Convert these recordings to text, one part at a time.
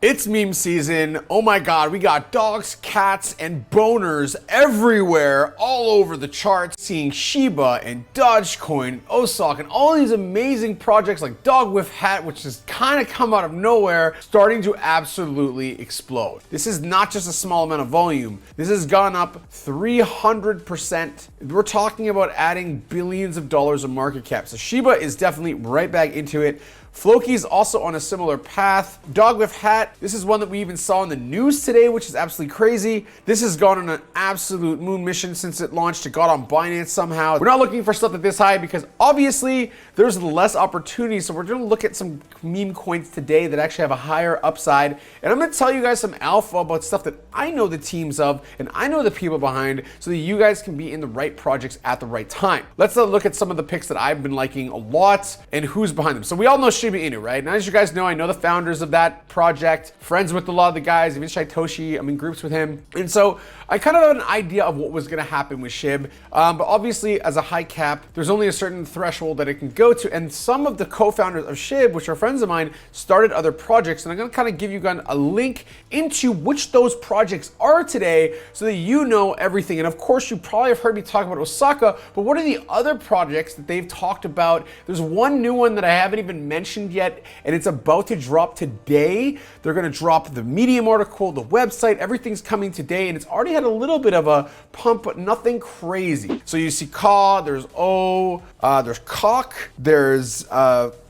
It's meme season. Oh my god, we got dogs, cats, and boners everywhere, all over the charts. Seeing Shiba and Dogecoin, OSOC, and all these amazing projects like Dogwifhat, which has kind of come out of nowhere, starting to absolutely explode. This is not just a small amount of volume. This has gone up 300%. We're talking about adding billions of dollars of market cap. So Shiba is definitely right back into it. Floki's also on a similar path. Dogwifhat, this is one that we even saw in the news today, which is absolutely crazy. This has gone on an absolute moon mission since it launched. It got on Binance somehow. We're not looking for stuff that this high because obviously there's less opportunity. So we're gonna look at some meme coins today that actually have a higher upside. And I'm gonna tell you guys some alpha about stuff that I know the teams of and I know the people behind so that you guys can be in the right projects at the right time. Let's look at some of the picks that I've been liking a lot and who's behind them. So we all know Shiba Inu, right? And as you guys know, I know the founders of that project, friends with a lot of the guys, even Shaitoshi, I'm in groups with him. And so I kind of have an idea of what was gonna happen with SHIB, but obviously as a high cap, there's only a certain threshold that it can go to. And some of the co-founders of SHIB, which are friends of mine, started other projects. And I'm gonna kind of give you guys a link into which those projects are today so that you know everything. And of course, you probably have heard me talk about Osaka, but what are the other projects that they've talked about? There's one new one that I haven't even mentioned yet, and it's about to drop today. They're gonna drop the Medium article, the website, everything's coming today, and it's already had a little bit of a pump, but nothing crazy. So you see Ka, there's O, there's Cock, there's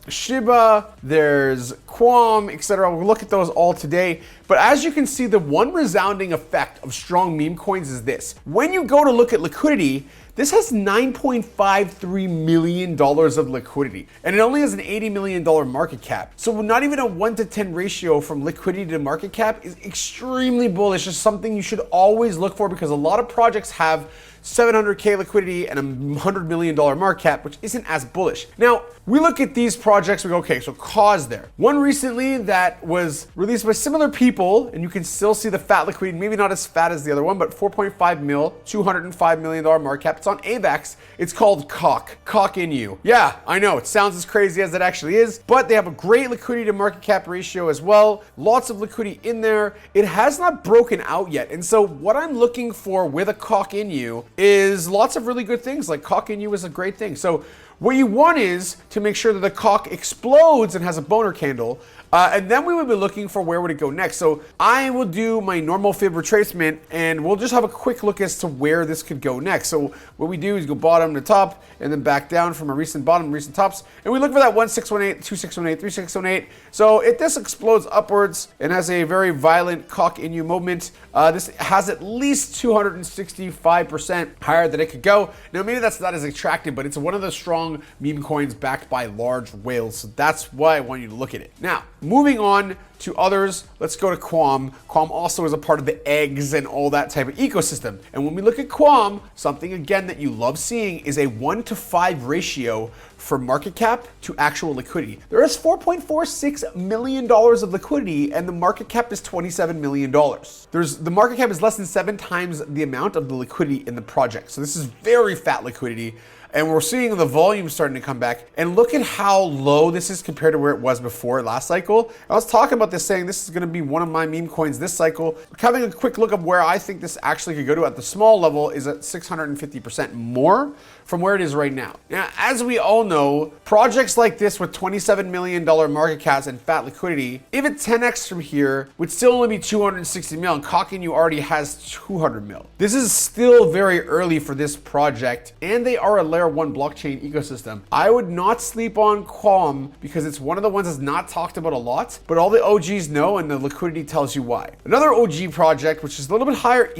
Shiba, there's Quam, etc. We'll look at those all today. But as you can see, the one resounding effect of strong meme coins is this. When you go to look at liquidity, this has $9.53 million of liquidity, and it only has an $80 million market cap. So not even a 1-to-10 ratio from liquidity to market cap is extremely bullish. It's something you should always look for because a lot of projects have 700K liquidity and a $100 million market cap, which isn't as bullish. Now, we look at these projects, we go, okay, so Ka's there. One recently that was released by similar people, and you can still see the fat liquidity, maybe not as fat as the other one, but 4.5 mil, $205 million market cap. It's on Avax. It's called Cock in you. Yeah, I know, it sounds as crazy as it actually is, but they have a great liquidity to market cap ratio as well. Lots of liquidity in there. It has not broken out yet. And so what I'm looking for with a Cock in you is lots of really good things, like Cock in you is a great thing. So what you want is to make sure that the cock explodes and has a boner candle, and then we would be looking for where would it go next. So I will do my normal fib retracement, and we'll just have a quick look as to where this could go next. So what we do is go bottom to top, and then back down from a recent bottom, recent tops, and we look for that 1618, 2618, 3618. So if this explodes upwards and has a very violent cock in you movement, this has at least 265% higher that it could go. Now maybe that's not as attractive, but it's one of the strong meme coins backed by large whales. So that's why I want you to look at it. Now, moving on to others, let's go to Quam. Quam also is a part of the eggs and all that type of ecosystem. And when we look at Quam, something again that you love seeing is a 1-to-5 ratio for market cap to actual liquidity. There is $4.46 million of liquidity and the market cap is $27 million. The market cap is less than 7 times the amount of the liquidity in the project. So this is very fat liquidity. And we're seeing the volume starting to come back. And look at how low this is compared to where it was before last cycle. I was talking about this saying this is gonna be one of my meme coins this cycle. Having a quick look of where I think this actually could go to at the small level is at 650% more from where it is right now. Now, as we all know, projects like this with $27 million market caps and fat liquidity, if it 10x from here, would still only be 260 mil, and Cock in you already has 200 mil. This is still very early for this project, and they are a layer 1 blockchain ecosystem. I would not sleep on Quam because it's one of the ones that's not talked about a lot, but all the OGs know, and the liquidity tells you why. Another OG project, which is a little bit higher,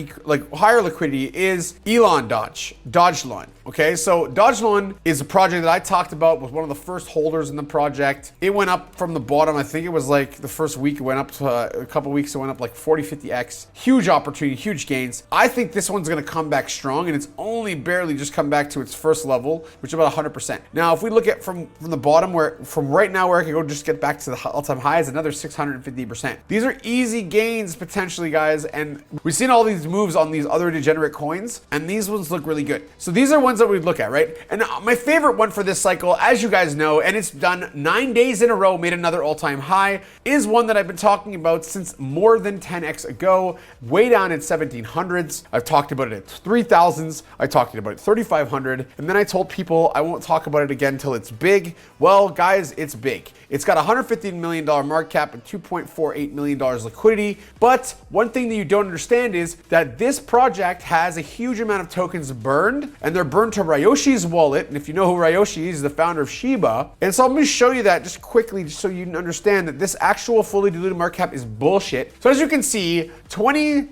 higher liquidity, is Elon Dogelon. Okay, so Dogelon is a project that I talked about, was one of the first holders in the project. It went up from the bottom. I think it was like the first week, it went up to a couple weeks, it went up like 40, 50x. Huge opportunity, huge gains. I think this one's gonna come back strong, and it's only barely just come back to its first level, which is about 100%. Now, if we look at from the bottom, from right now where I can go just get back to the all-time high, is another 650%. These are easy gains potentially, guys, and we've seen all these moves on these other degenerate coins, and these ones look really good. So these are ones that we'd look at, right? And my favorite one for this cycle, as you guys know, and it's done 9 days in a row, made another all-time high, is one that I've been talking about since more than 10x ago, way down in 1700s. I've talked about it at 3000s. I talked about it 3500, and then I told people I won't talk about it again until it's big. Well, guys, it's big. It's got $115 million market cap and $2.48 million liquidity. But one thing that you don't understand is that this project has a huge amount of tokens burned, and they're burned to Ryoshi's wallet. And if you know who Ryoshi is, the founder of Shiba. And so I'm going to show you that just quickly, just so you can understand that this actual fully diluted market cap is bullshit. So as you can see, 23%,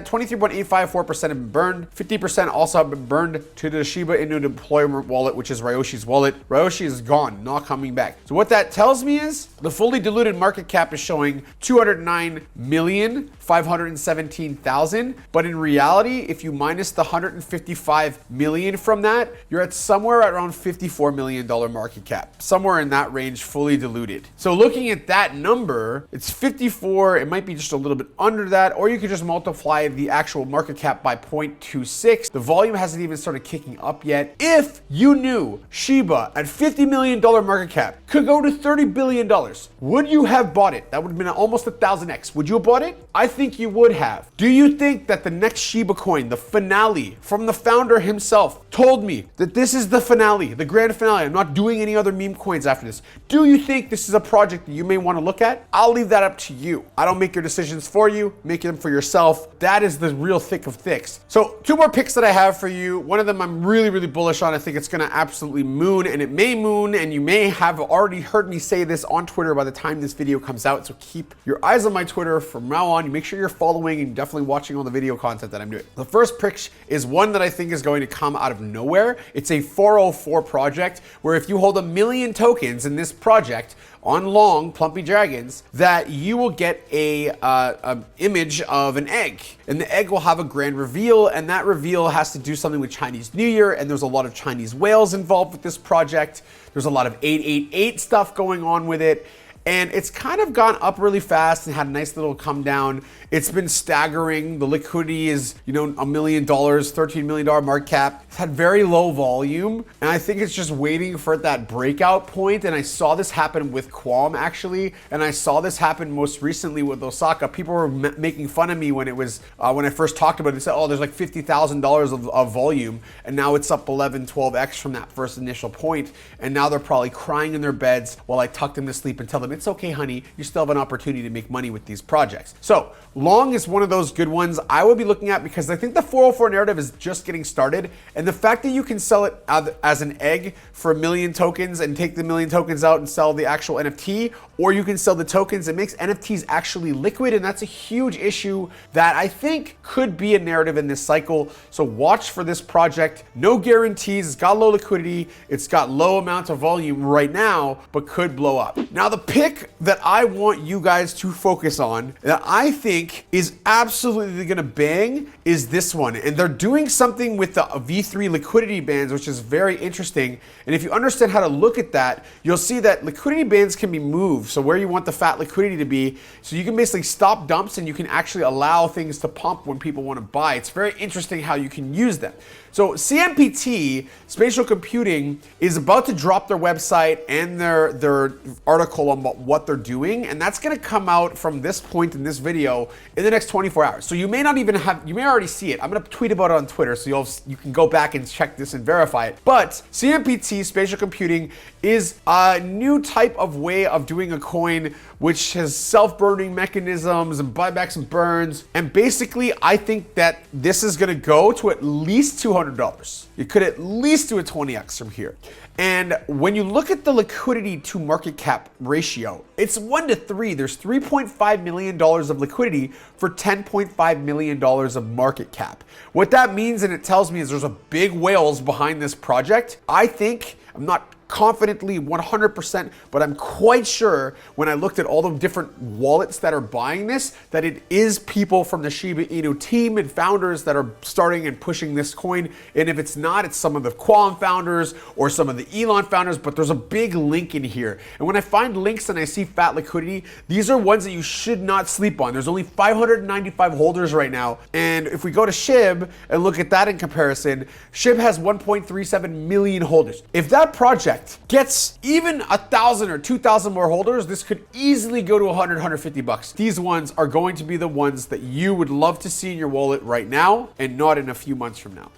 23.854% have been burned. 50% also have been burned to the Shiba Inu deployment wallet, which is Ryoshi's wallet. Ryoshi is gone, not coming back. So what that tells me is the fully diluted market cap is showing 209,517,000. But in reality, if you minus the 155 million from that, you're at somewhere around $54 million market cap, somewhere in that range, fully diluted. So looking at that number, it's 54. It might be just a little bit under that, or you could just multiply the actual market cap by 0.26. The volume hasn't even started kicking up yet. If you knew Shiba at $50 million market cap could go to $30 billion, would you have bought it? That would have been almost 1,000x. Would you have bought it? I think you would have. Do you think that the next Shiba coin, the finale from the founder himself, told me that this is the finale, the grand finale? I'm not doing any other meme coins after this. Do you think this is a project that you may want to look at? I'll leave that up to you. I don't make your decisions for you. Make them for yourself. That is the real thick of thicks. So 2 more picks that I have for you. One of them I'm really, really bullish on. I think it's going to absolutely moon, and it may moon, and you may have already heard me say this on Twitter by the time this video comes out. So keep your eyes on my Twitter from now on. You make sure you're following and definitely watching all the video content that I'm doing. The first pick is one that I think is going to come out of nowhere. It's a 404 project where if you hold 1 million tokens in this project on long plumpy dragons, that you will get a image of an egg, and the egg will have a grand reveal, and that reveal has to do something with Chinese New Year, and there's a lot of Chinese whales involved with this project. There's a lot of 888 stuff going on with it. And it's kind of gone up really fast and had a nice little come down. It's been staggering. The liquidity is, $1 million, $13 million market cap. It's had very low volume. And I think it's just waiting for that breakout point. And I saw this happen with Qualm actually. And I saw this happen most recently with Osaka. People were making fun of me when it was, when I first talked about it. They said, oh, there's like $50,000 of volume. And now it's up 11, 12x from that first initial point. And now they're probably crying in their beds while I tuck them to sleep and tell them, it's okay, honey, you still have an opportunity to make money with these projects. So long is one of those good ones I will be looking at, because I think the 404 narrative is just getting started. And the fact that you can sell it as an egg for 1 million tokens and take the 1 million tokens out and sell the actual NFT, or you can sell the tokens, it makes NFTs actually liquid. And that's a huge issue that I think could be a narrative in this cycle. So watch for this project. No guarantees. It's got low liquidity. It's got low amounts of volume right now, but could blow up. Now the pick that I want you guys to focus on, that I think is absolutely gonna bang, is this one. And they're doing something with the V3 liquidity bands, which is very interesting. And if you understand how to look at that, you'll see that liquidity bands can be moved. So where you want the fat liquidity to be, so you can basically stop dumps and you can actually allow things to pump when people want to buy. It's very interesting how you can use them. So CMPT, Spatial Computing, is about to drop their website and their article on what they're doing, and that's going to come out from this point in this video in the next 24 hours. So you may not even have, you may already see it. I'm going to tweet about it on Twitter, so you can go back and check this and verify it. But CMPT, Spatial Computing, is a new type of way of doing a coin which has self-burning mechanisms and buybacks and burns. And basically, I think that this is going to go to at least $200. You could at least do a 20x from here. And when you look at the liquidity to market cap ratio, it's 1 to 3. There's $3.5 million of liquidity for $10.5 million of market cap. What that means, and it tells me, is there's a big whales behind this project. I think, I'm not confidently 100%, but I'm quite sure when I looked at all the different wallets that are buying this, that it is people from the Shiba Inu team and founders that are starting and pushing this coin. And if it's not, it's some of the Qualm founders or some of the Elon founders, but there's a big link in here. And when I find links and I see fat liquidity, these are ones that you should not sleep on. There's only 595 holders right now. And if we go to SHIB and look at that in comparison, SHIB has 1.37 million holders. If that project gets even 1,000 or 2,000 more holders, this could easily go to 100, 150 bucks. These ones are going to be the ones that you would love to see in your wallet right now and not in a few months from now.